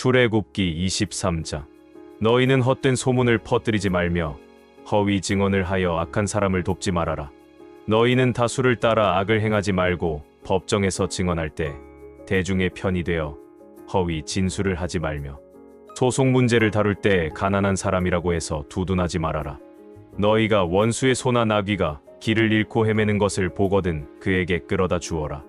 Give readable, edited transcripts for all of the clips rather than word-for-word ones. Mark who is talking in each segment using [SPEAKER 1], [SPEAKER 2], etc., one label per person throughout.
[SPEAKER 1] 출애굽기 23장. 너희는 헛된 소문을 퍼뜨리지 말며 허위 증언을 하여 악한 사람을 돕지 말아라. 너희는 다수를 따라 악을 행하지 말고 법정에서 증언할 때 대중의 편이 되어 허위 진술을 하지 말며 소송 문제를 다룰 때 가난한 사람이라고 해서 두둔하지 말아라. 너희가 원수의 소나 나귀가 길을 잃고 헤매는 것을 보거든 그에게 끌어다 주어라.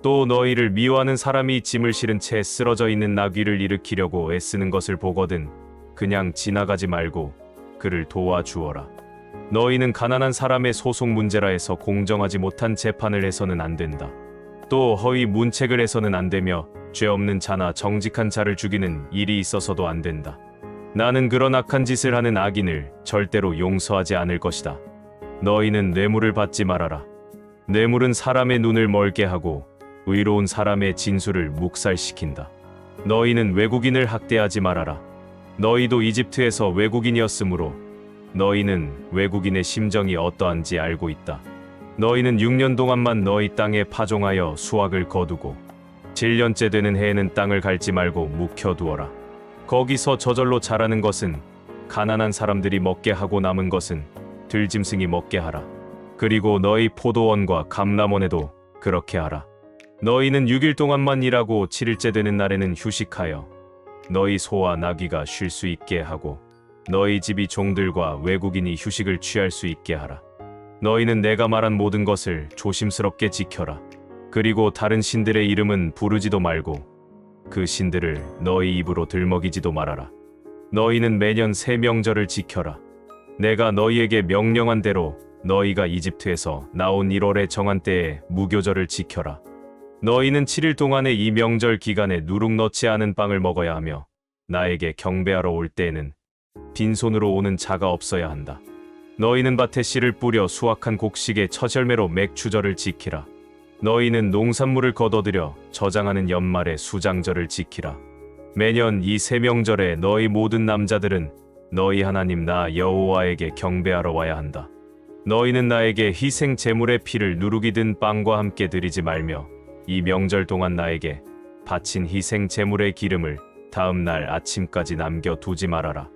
[SPEAKER 1] 또 너희를 미워하는 사람이 짐을 실은 채 쓰러져 있는 나귀를 일으키려고 애쓰는 것을 보거든 그냥 지나가지 말고 그를 도와주어라. 너희는 가난한 사람의 소송 문제라 해서 공정하지 못한 재판을 해서는 안 된다. 또 허위 문책을 해서는 안 되며 죄 없는 자나 정직한 자를 죽이는 일이 있어서도 안 된다. 나는 그런 악한 짓을 하는 악인을 절대로 용서하지 않을 것이다. 너희는 뇌물을 받지 말아라. 뇌물은 사람의 눈을 멀게 하고 의로운 사람의 진술을 묵살시킨다. 너희는 외국인을 학대하지 말아라. 너희도 이집트에서 외국인이었으므로 너희는 외국인의 심정이 어떠한지 알고 있다. 너희는 6년 동안만 너희 땅에 파종하여 수확을 거두고 7년째 되는 해에는 땅을 갈지 말고 묵혀두어라. 거기서 저절로 자라는 것은 가난한 사람들이 먹게 하고 남은 것은 들짐승이 먹게 하라. 그리고 너희 포도원과 감람원에도 그렇게 하라. 너희는 6일 동안만 일하고 7일째 되는 날에는 휴식하여 너희 소와 나귀가 쉴 수 있게 하고 너희 집이 종들과 외국인이 휴식을 취할 수 있게 하라. 너희는 내가 말한 모든 것을 조심스럽게 지켜라. 그리고 다른 신들의 이름은 부르지도 말고 그 신들을 너희 입으로 들먹이지도 말아라. 너희는 매년 새 명절을 지켜라. 내가 너희에게 명령한 대로 너희가 이집트에서 나온 1월에 정한 때에 무교절을 지켜라. 너희는 7일 동안의 이 명절 기간에 누룩 넣지 않은 빵을 먹어야 하며 나에게 경배하러 올 때에는 빈손으로 오는 자가 없어야 한다. 너희는 밭에 씨를 뿌려 수확한 곡식의 첫 열매로 맥주절을 지키라. 너희는 농산물을 거둬들여 저장하는 연말에 수장절을 지키라. 매년 이 세 명절에 너희 모든 남자들은 너희 하나님 나 여호와에게 경배하러 와야 한다. 너희는 나에게 희생 제물의 피를 누룩이 든 빵과 함께 드리지 말며 이 명절 동안 나에게 바친 희생 제물의 기름을 다음 날 아침까지 남겨두지 말아라.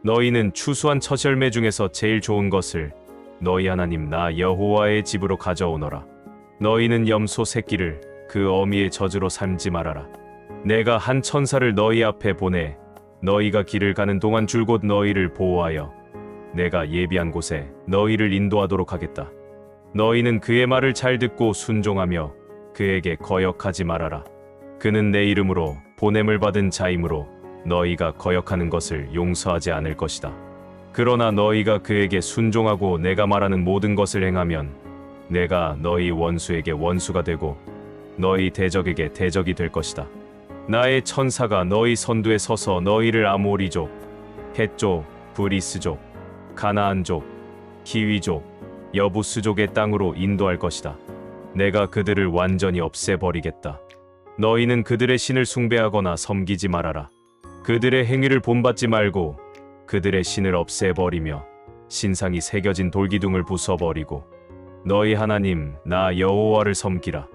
[SPEAKER 1] 너희는 추수한 첫 열매 중에서 제일 좋은 것을 너희 하나님 나 여호와의 집으로 가져오너라. 너희는 염소 새끼를 그 어미의 젖으로 삶지 말아라. 내가 한 천사를 너희 앞에 보내 너희가 길을 가는 동안 줄곧 너희를 보호하여 내가 예비한 곳에 너희를 인도하도록 하겠다. 너희는 그의 말을 잘 듣고 순종하며 그에게 거역하지 말아라. 그는 내 이름으로 보냄을 받은 자이므로 너희가 거역하는 것을 용서하지 않을 것이다. 그러나 너희가 그에게 순종하고 내가 말하는 모든 것을 행하면 내가 너희 원수에게 원수가 되고 너희 대적에게 대적이 될 것이다. 나의 천사가 너희 선두에 서서 너희를 아모리족, 헷족, 브리스족, 가나안족, 히위족, 여부스족의 땅으로 인도할 것이다. 내가 그들을 완전히 없애버리겠다. 너희는 그들의 신을 숭배하거나 섬기지 말아라. 그들의 행위를 본받지 말고 그들의 신을 없애버리며 신상이 새겨진 돌기둥을 부숴버리고 너희 하나님 나 여호와를 섬기라.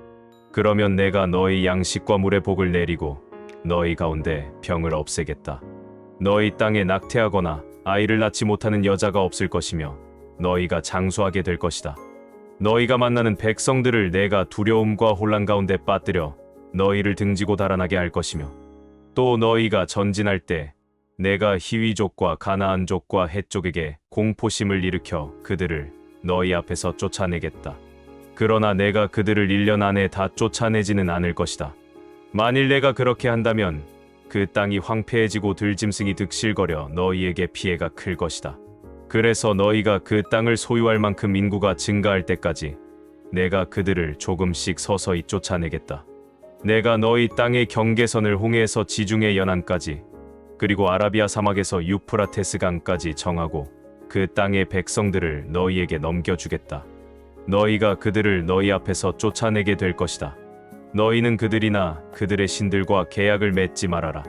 [SPEAKER 1] 그러면 내가 너희 양식과 물의 복을 내리고 너희 가운데 병을 없애겠다. 너희 땅에 낙태하거나 아이를 낳지 못하는 여자가 없을 것이며 너희가 장수하게 될 것이다. 너희가 만나는 백성들을 내가 두려움과 혼란 가운데 빠뜨려 너희를 등지고 달아나게 할 것이며 또 너희가 전진할 때 내가 히위족과 가나안족과 헷족에게 공포심을 일으켜 그들을 너희 앞에서 쫓아내겠다. 그러나 내가 그들을 1년 안에 다 쫓아내지는 않을 것이다. 만일 내가 그렇게 한다면 그 땅이 황폐해지고 들짐승이 득실거려 너희에게 피해가 클 것이다. 그래서 너희가 그 땅을 소유할 만큼 인구가 증가할 때까지 내가 그들을 조금씩 서서히 쫓아내겠다. 내가 너희 땅의 경계선을 홍해에서 지중해 연안까지 그리고 아라비아 사막에서 유프라테스 강까지 정하고 그 땅의 백성들을 너희에게 넘겨주겠다. 너희가 그들을 너희 앞에서 쫓아내게 될 것이다. 너희는 그들이나 그들의 신들과 계약을 맺지 말아라.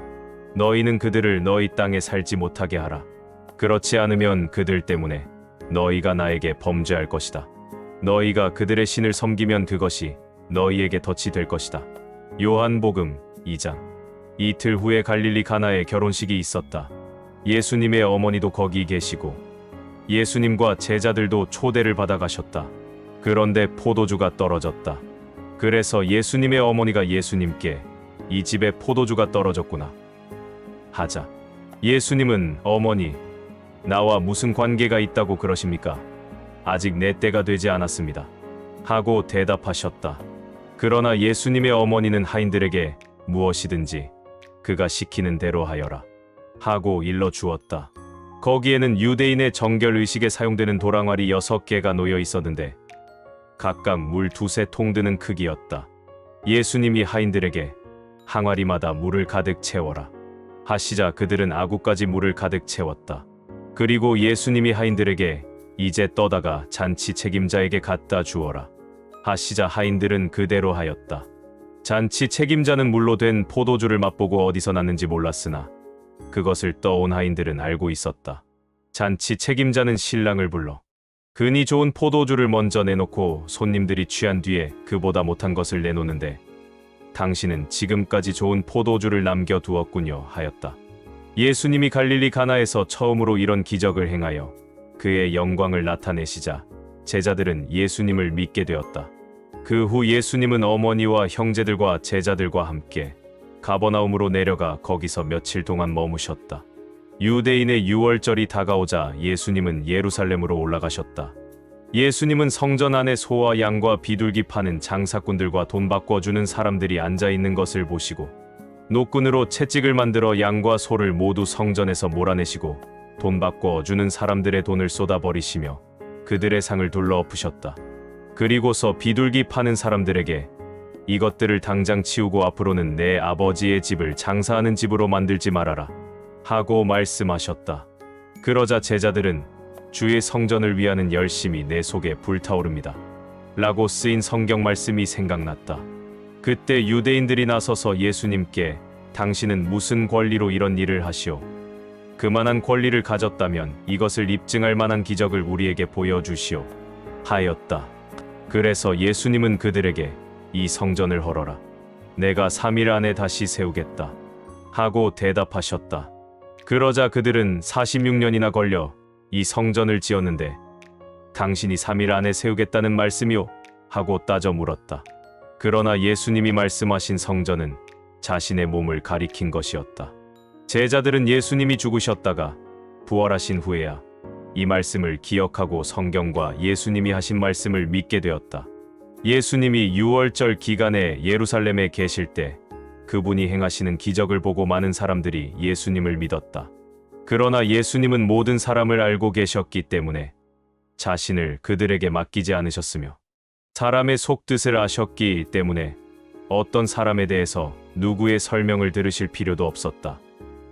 [SPEAKER 1] 너희는 그들을 너희 땅에 살지 못하게 하라. 그렇지 않으면 그들 때문에 너희가 나에게 범죄할 것이다. 너희가 그들의 신을 섬기면 그것이 너희에게 덫이 될 것이다. 요한복음 2장. 이틀 후에 갈릴리 가나에 결혼식이 있었다. 예수님의 어머니도 거기 계시고 예수님과 제자들도 초대를 받아 가셨다. 그런데 포도주가 떨어졌다. 그래서 예수님의 어머니가 예수님께 이 집에 포도주가 떨어졌구나 하자 예수님은 어머니, 나와 무슨 관계가 있다고 그러십니까? 아직 내 때가 되지 않았습니다. 하고 대답하셨다. 그러나 예수님의 어머니는 하인들에게 무엇이든지 그가 시키는 대로 하여라 하고 일러 주었다. 거기에는 유대인의 정결 의식에 사용되는 도랑알이 6개가 놓여 있었는데 각각 물 2-3통 드는 크기였다. 예수님이 하인들에게 항아리마다 물을 가득 채워라 하시자 그들은 아구까지 물을 가득 채웠다. 그리고 예수님이 하인들에게 이제 떠다가 잔치 책임자에게 갖다 주어라 하시자 하인들은 그대로 하였다. 잔치 책임자는 물로 된 포도주를 맛보고 어디서 났는지 몰랐으나 그것을 떠온 하인들은 알고 있었다. 잔치 책임자는 신랑을 불러 근이 좋은 포도주를 먼저 내놓고 손님들이 취한 뒤에 그보다 못한 것을 내놓는데 당신은 지금까지 좋은 포도주를 남겨두었군요 하였다. 예수님이 갈릴리 가나에서 처음으로 이런 기적을 행하여 그의 영광을 나타내시자 제자들은 예수님을 믿게 되었다. 그 후 예수님은 어머니와 형제들과 제자들과 함께 가버나움으로 내려가 거기서 며칠 동안 머무셨다. 유대인의 유월절이 다가오자 예수님은 예루살렘으로 올라가셨다. 예수님은 성전 안에 소와 양과 비둘기 파는 장사꾼들과 돈 바꿔주는 사람들이 앉아있는 것을 보시고 노끈으로 채찍을 만들어 양과 소를 모두 성전에서 몰아내시고 돈 바꿔주는 사람들의 돈을 쏟아버리시며 그들의 상을 둘러 엎으셨다. 그리고서 비둘기 파는 사람들에게 이것들을 당장 치우고 앞으로는 내 아버지의 집을 장사하는 집으로 만들지 말아라 하고 말씀하셨다. 그러자 제자들은 주의 성전을 위하는 열심이 내 속에 불타오릅니다 라고 쓰인 성경 말씀이 생각났다. 그때 유대인들이 나서서 예수님께 당신은 무슨 권리로 이런 일을 하시오? 그만한 권리를 가졌다면 이것을 입증할 만한 기적을 우리에게 보여주시오 하였다. 그래서 예수님은 그들에게 이 성전을 헐어라. 내가 3일 안에 다시 세우겠다 하고 대답하셨다. 그러자 그들은 46년이나 걸려 이 성전을 지었는데 당신이 3일 안에 세우겠다는 말씀이오? 하고 따져 물었다. 그러나 예수님이 말씀하신 성전은 자신의 몸을 가리킨 것이었다. 제자들은 예수님이 죽으셨다가 부활하신 후에야 이 말씀을 기억하고 성경과 예수님이 하신 말씀을 믿게 되었다. 예수님이 유월절 기간에 예루살렘에 계실 때 그분이 행하시는 기적을 보고 많은 사람들이 예수님을 믿었다. 그러나 예수님은 모든 사람을 알고 계셨기 때문에 자신을 그들에게 맡기지 않으셨으며 사람의 속뜻을 아셨기 때문에 어떤 사람에 대해서 누구의 설명을 들으실 필요도 없었다.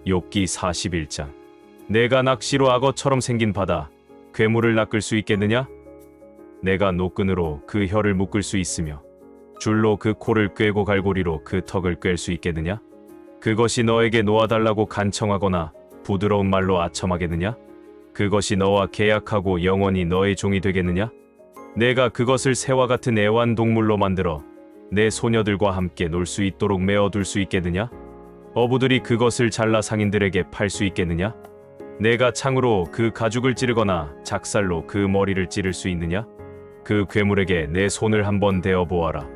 [SPEAKER 1] 욥기 41장. 내가 낚시로 악어처럼 생긴 바다 괴물을 낚을 수 있겠느냐? 내가 노끈으로 그 혀를 묶을 수 있으며 줄로 그 코를 꿰고 갈고리로 그 턱을 꿰 수 있겠느냐? 그것이 너에게 놓아달라고 간청하거나 부드러운 말로 아첨하겠느냐? 그것이 너와 계약하고 영원히 너의 종이 되겠느냐? 내가 그것을 새와 같은 애완동물로 만들어 내 소녀들과 함께 놀 수 있도록 메어둘 수 있겠느냐? 어부들이 그것을 잘라 상인들에게 팔 수 있겠느냐? 내가 창으로 그 가죽을 찌르거나 작살로 그 머리를 찌를 수 있느냐? 그 괴물에게 내 손을 한번 대어 보아라.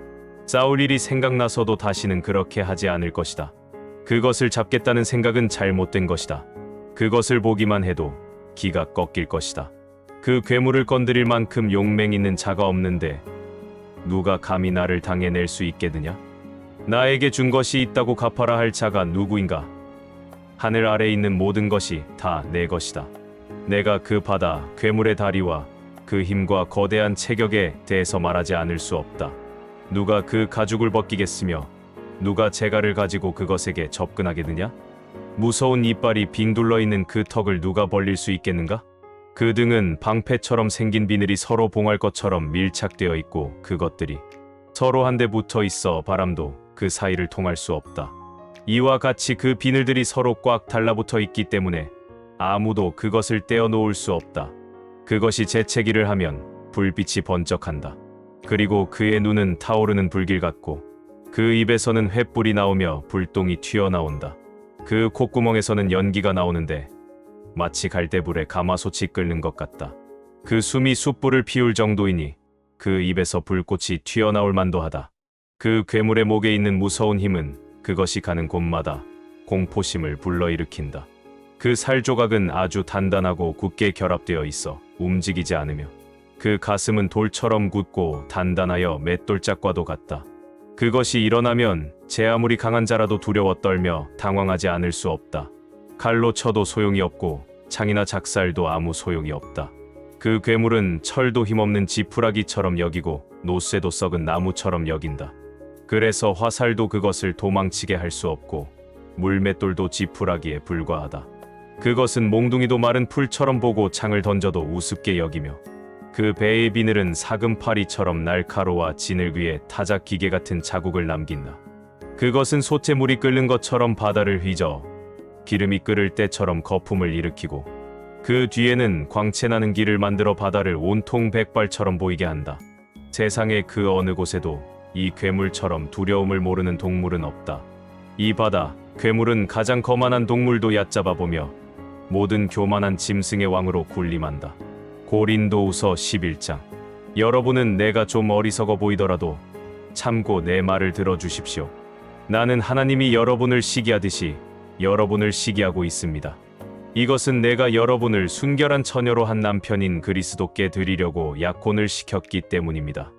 [SPEAKER 1] 싸울 일이 생각나서도 다시는 그렇게 하지 않을 것이다. 그것을 잡겠다는 생각은 잘못된 것이다. 그것을 보기만 해도 기가 꺾일 것이다. 그 괴물을 건드릴 만큼 용맹 있는 자가 없는데 누가 감히 나를 당해낼 수 있겠느냐? 나에게 준 것이 있다고 갚아라 할 자가 누구인가? 하늘 아래에 있는 모든 것이 다 내 것이다. 내가 그 바다, 괴물의 다리와 그 힘과 거대한 체격에 대해서 말하지 않을 수 없다. 누가 그 가죽을 벗기겠으며 누가 재갈을 가지고 그것에게 접근하겠느냐? 무서운 이빨이 빙둘러 있는 그 턱을 누가 벌릴 수 있겠는가? 그 등은 방패처럼 생긴 비늘이 서로 봉할 것처럼 밀착되어 있고 그것들이 서로 한데 붙어 있어 바람도 그 사이를 통할 수 없다. 이와 같이 그 비늘들이 서로 꽉 달라붙어 있기 때문에 아무도 그것을 떼어 놓을 수 없다. 그것이 재채기를 하면 불빛이 번쩍한다. 그리고 그의 눈은 타오르는 불길 같고 그 입에서는 횃불이 나오며 불똥이 튀어나온다. 그 콧구멍에서는 연기가 나오는데 마치 갈대불에 가마솥이 끓는 것 같다. 그 숨이 숯불을 피울 정도이니 그 입에서 불꽃이 튀어나올 만도 하다. 그 괴물의 목에 있는 무서운 힘은 그것이 가는 곳마다 공포심을 불러일으킨다. 그 살조각은 아주 단단하고 굳게 결합되어 있어 움직이지 않으며 그 가슴은 돌처럼 굳고 단단하여 맷돌짝과도 같다. 그것이 일어나면 제 아무리 강한 자라도 두려워 떨며 당황하지 않을 수 없다. 칼로 쳐도 소용이 없고 창이나 작살도 아무 소용이 없다. 그 괴물은 철도 힘없는 지푸라기처럼 여기고 노쇠도 썩은 나무처럼 여긴다. 그래서 화살도 그것을 도망치게 할 수 없고 물맷돌도 지푸라기에 불과하다. 그것은 몽둥이도 마른 풀처럼 보고 창을 던져도 우습게 여기며 그 배의 비늘은 사금파리처럼 날카로워 진을 위에 타작 기계 같은 자국을 남긴다. 그것은 솥에물이 끓는 것처럼 바다를 휘저 기름이 끓을 때처럼 거품을 일으키고 그 뒤에는 광채나는 길을 만들어 바다를 온통 백발처럼 보이게 한다. 세상의 그 어느 곳에도 이 괴물처럼 두려움을 모르는 동물은 없다. 이 바다, 괴물은 가장 거만한 동물도 얕잡아 보며 모든 교만한 짐승의 왕으로 군림한다. 고린도후서 11장. 여러분은 내가 좀 어리석어 보이더라도 참고 내 말을 들어주십시오. 나는 하나님이 여러분을 시기하듯이 여러분을 시기하고 있습니다. 이것은 내가 여러분을 순결한 처녀로 한 남편인 그리스도께 드리려고 약혼을 시켰기 때문입니다.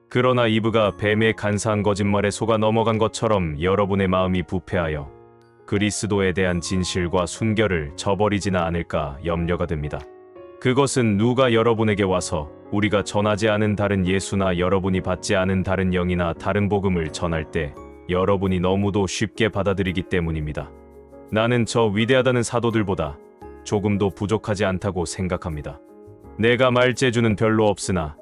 [SPEAKER 1] 그러나 이브가 뱀의 간사한 거짓말에 속아 넘어간 것처럼 여러분의 마음이 부패하여 그리스도에 대한 진실과 순결을 저버리지나 않을까 염려가 됩니다. 그것은 누가 여러분에게 와서 우리가 전하지 않은 다른 예수나 여러분이 받지 않은 다른 영이나 다른 복음을 전할 때 여러분이 너무도 쉽게 받아들이기 때문입니다. 나는 저 위대하다는 사도들보다 조금도 부족하지 않다고 생각합니다. 내가 말재주는 별로 없으나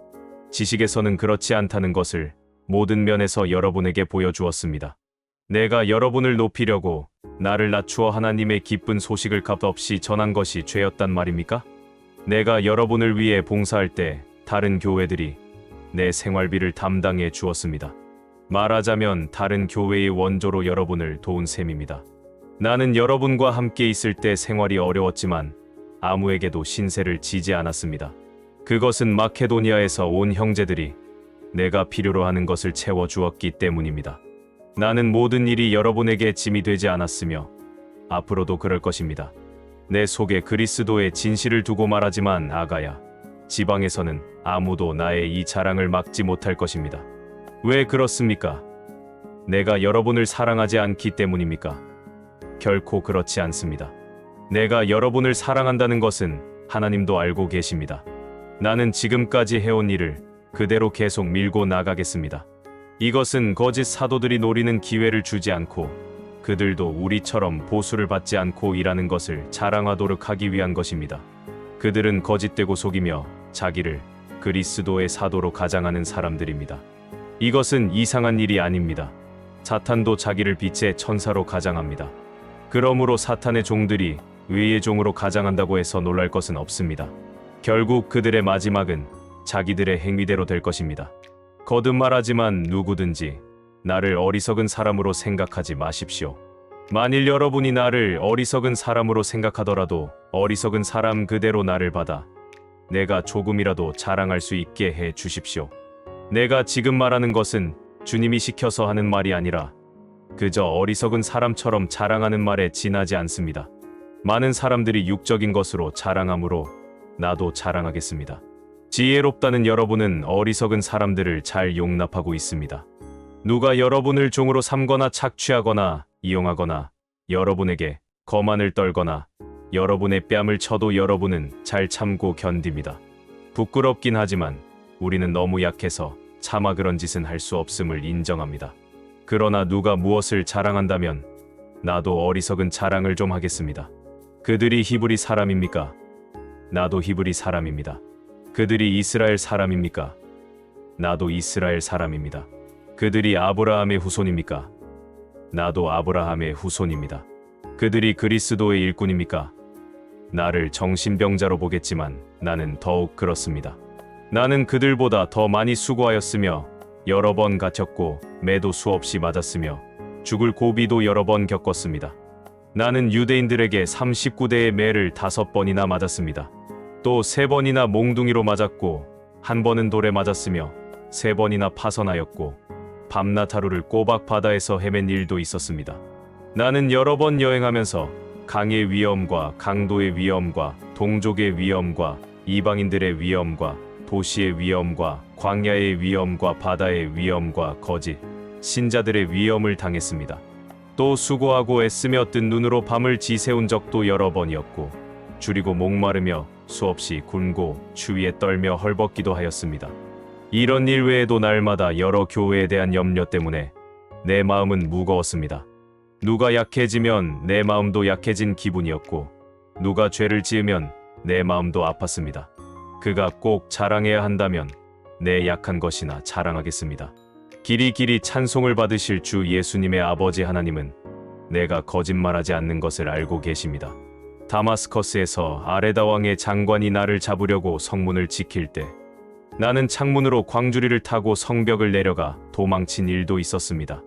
[SPEAKER 1] 지식에서는 그렇지 않다는 것을 모든 면에서 여러분에게 보여주었습니다. 내가 여러분을 높이려고 나를 낮추어 하나님의 기쁜 소식을 값없이 전한 것이 죄였단 말입니까? 내가 여러분을 위해 봉사할 때 다른 교회들이 내 생활비를 담당해 주었습니다. 말하자면 다른 교회의 원조로 여러분을 도운 셈입니다. 나는 여러분과 함께 있을 때 생활이 어려웠지만 아무에게도 신세를 지지 않았습니다. 그것은 마케도니아에서 온 형제들이 내가 필요로 하는 것을 채워주었기 때문입니다. 나는 모든 일이 여러분에게 짐이 되지 않았으며 앞으로도 그럴 것입니다. 내 속에 그리스도의 진실을 두고 말하지만 아가야, 지방에서는 아무도 나의 이 자랑을 막지 못할 것입니다. 왜 그렇습니까? 내가 여러분을 사랑하지 않기 때문입니까? 결코 그렇지 않습니다. 내가 여러분을 사랑한다는 것은 하나님도 알고 계십니다. 나는 지금까지 해온 일을 그대로 계속 밀고 나가겠습니다. 이것은 거짓 사도들이 노리는 기회를 주지 않고 그들도 우리처럼 보수를 받지 않고 일하는 것을 자랑하도록 하기 위한 것입니다. 그들은 거짓되고 속이며 자기를 그리스도의 사도로 가장하는 사람들입니다. 이것은 이상한 일이 아닙니다. 사탄도 자기를 빛의 천사로 가장합니다. 그러므로 사탄의 종들이 의의 종으로 가장한다고 해서 놀랄 것은 없습니다. 결국 그들의 마지막은 자기들의 행위대로 될 것입니다. 거듭말하지만 누구든지 나를 어리석은 사람으로 생각하지 마십시오. 만일 여러분이 나를 어리석은 사람으로 생각하더라도 어리석은 사람 그대로 나를 받아 내가 조금이라도 자랑할 수 있게 해 주십시오. 내가 지금 말하는 것은 주님이 시켜서 하는 말이 아니라 그저 어리석은 사람처럼 자랑하는 말에 지나지 않습니다. 많은 사람들이 육적인 것으로 자랑하므로 나도 자랑하겠습니다. 지혜롭다는 여러분은 어리석은 사람들을 잘 용납하고 있습니다. 누가 여러분을 종으로 삼거나 착취하거나 이용하거나 여러분에게 거만을 떨거나 여러분의 뺨을 쳐도 여러분은 잘 참고 견딥니다. 부끄럽긴 하지만 우리는 너무 약해서 차마 그런 짓은 할 수 없음을 인정합니다. 그러나 누가 무엇을 자랑한다면 나도 어리석은 자랑을 좀 하겠습니다. 그들이 히브리 사람입니까? 나도 히브리 사람입니다. 그들이 이스라엘 사람입니까? 나도 이스라엘 사람입니다. 그들이 아브라함의 후손입니까? 나도 아브라함의 후손입니다. 그들이 그리스도의 일꾼입니까? 나를 정신병자로 보겠지만 나는 더욱 그렇습니다. 나는 그들보다 더 많이 수고하였으며 여러 번 갇혔고 매도 수없이 맞았으며 죽을 고비도 여러 번 겪었습니다. 나는 유대인들에게 39대의 매를 5번이나 맞았습니다. 또 3번이나 몽둥이로 맞았고 1번은 돌에 맞았으며 3번이나 파선하였고 밤낮 하루를 꼬박 바다에서 헤맨 일도 있었습니다. 나는 여러 번 여행하면서 강의 위험과 강도의 위험과 동족의 위험과 이방인들의 위험과 도시의 위험과 광야의 위험과 바다의 위험과 거짓 신자들의 위험을 당했습니다. 또 수고하고 애쓰며 뜬 눈으로 밤을 지새운 적도 여러 번이었고 줄이고 목마르며 수없이 굶고 추위에 떨며 헐벗기도 하였습니다. 이런 일 외에도 날마다 여러 교회에 대한 염려 때문에 내 마음은 무거웠습니다. 누가 약해지면 내 마음도 약해진 기분이었고 누가 죄를 지으면 내 마음도 아팠습니다. 그가 꼭 자랑해야 한다면 내 약한 것이나 자랑하겠습니다. 길이 찬송을 받으실 주 예수님의 아버지 하나님은 내가 거짓말하지 않는 것을 알고 계십니다. 다마스커스에서 아레다 왕의 장관이 나를 잡으려고 성문을 지킬 때 나는 창문으로 광주리를 타고 성벽을 내려가 도망친 일도 있었습니다.